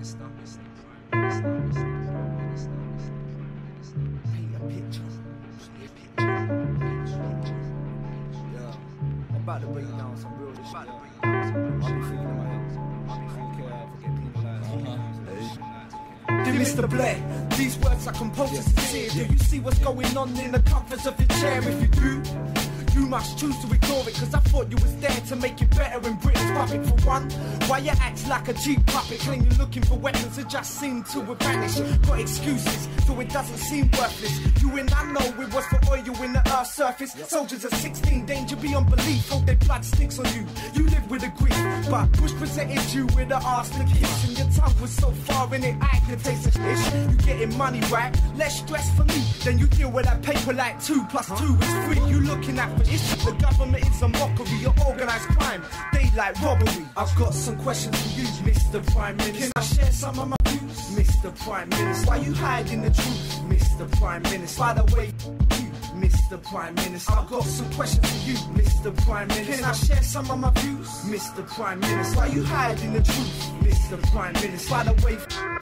Paint a picture. Yeah, I'm about to bring down some real shit. I'll be thinking in my head. I'll be thinking if I get penalized. Dear Mr. Blair, these words are composed sincere. Do you see what's going on in the comforts of your chair? If you do, you must choose to ignore it, cause I thought you was there to make it better in Britain's puppet. For one, why you act like a cheap puppet? Claim you're looking for weapons that just seem to have vanished. Got excuses, so it doesn't seem worthless. You and I know it was for oil in the earth's surface. Soldiers at 16, danger beyond belief. Hope their blood sticks on you. You live with a grief, but Bush presented you with an arsenic kiss, and your tongue was so far in it, I could taste a ish. You getting money right, less stress for me. Then you deal with that paper like 2 + 2 is 3. You looking at for issue. The government is a mockery of organised crime, daylight robbery. I've got some questions for you, Mr. Prime Minister. Can I share some of my views, Mr. Prime Minister? Why you hiding the truth, Mr. Prime Minister? By the way, you, Mr. Prime Minister, I've got some questions for you, Mr. Prime Minister. Can I share some of my views, Mr. Prime Minister? Why you hiding the truth, Mr. Prime Minister? By the way,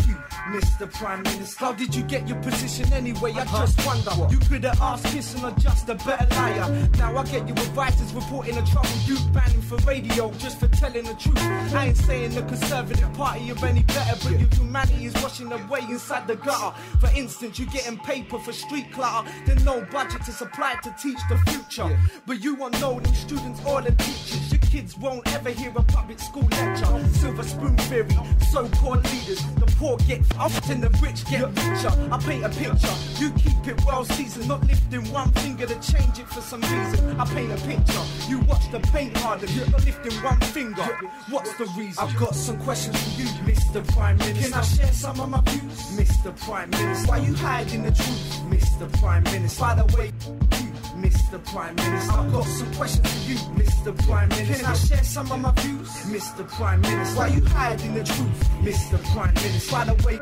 you, Mr. Prime Minister, how did you get your position anyway? I just wonder. You could have asked Kissin or just a better liar. Now I get you advisors reporting a troubled youth, banning for radio just for telling the truth. I ain't saying the Conservative Party are any better, but your humanity is washing away inside the gutter. For instance, you getting paper for street clutter, then no budget to supply to teach the future. But you won't know them students or the teachers. Your kids won't ever hear a public school lecture. Silver spoon theory, so-called leaders. The poor get off and the rich get richer. I paint a picture, you keep it well seasoned, not lifting one finger to change it for some reason. I paint a picture, you watch the paint harden, you're not lifting one finger. What's the reason? I've got some questions for you, Mr. Prime Minister. Can I share some of my views, Mr. Prime Minister? Why you hiding the truth, Mr. Prime Minister? By the way, you, Mr. Prime Minister, I've got some questions for you, Mr. Prime Minister. Can I share some of my views, Mr. Prime Minister? Why you hiding the truth, Mr. Prime Minister? By the way,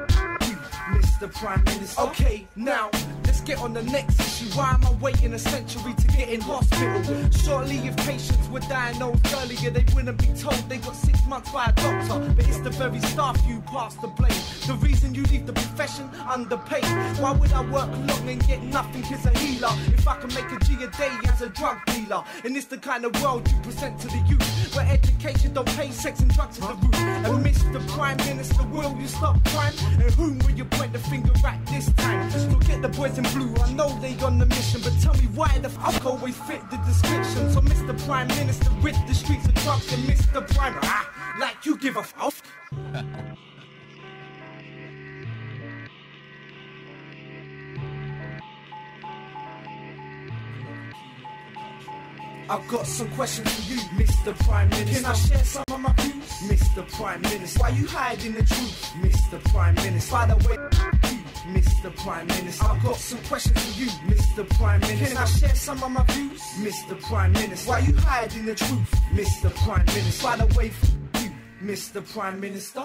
you, Mr. Prime Minister. Okay, now let's get on the next issue. Why am I waiting a century to get in hospital? Surely if patients were diagnosed earlier, they wouldn't be told they got 6 months by a doctor. But it's the very staff you pass the blame. The reason you leave the profession underpaid. Why would I work long and get nothing as a healer if I can make a G a day as a drug dealer? And it's the kind of world you present to the youth, where education don't pay, sex and drugs is the root. And Mr. Prime Minister, will you stop crime? And whom will you point the finger at this time? So get the boys in blue, I know they on the mission, but tell me why the fuck always fit the description. So Mr. Prime Minister, rid the streets of drugs, and Mr. Prime, like you give a fuck. I've got some questions for you, Mr. Prime Minister. Can I share some of my views, Mr. Prime Minister? Why you hiding the truth, Mr. Prime Minister? By the way, you, Mr. Prime Minister, I've got some questions for you, Mr. Prime Minister. Can I share some of my views, Mr. Prime Minister? Why you hiding the truth, Mr. Prime Minister? By the way, you, Mr. Prime Minister.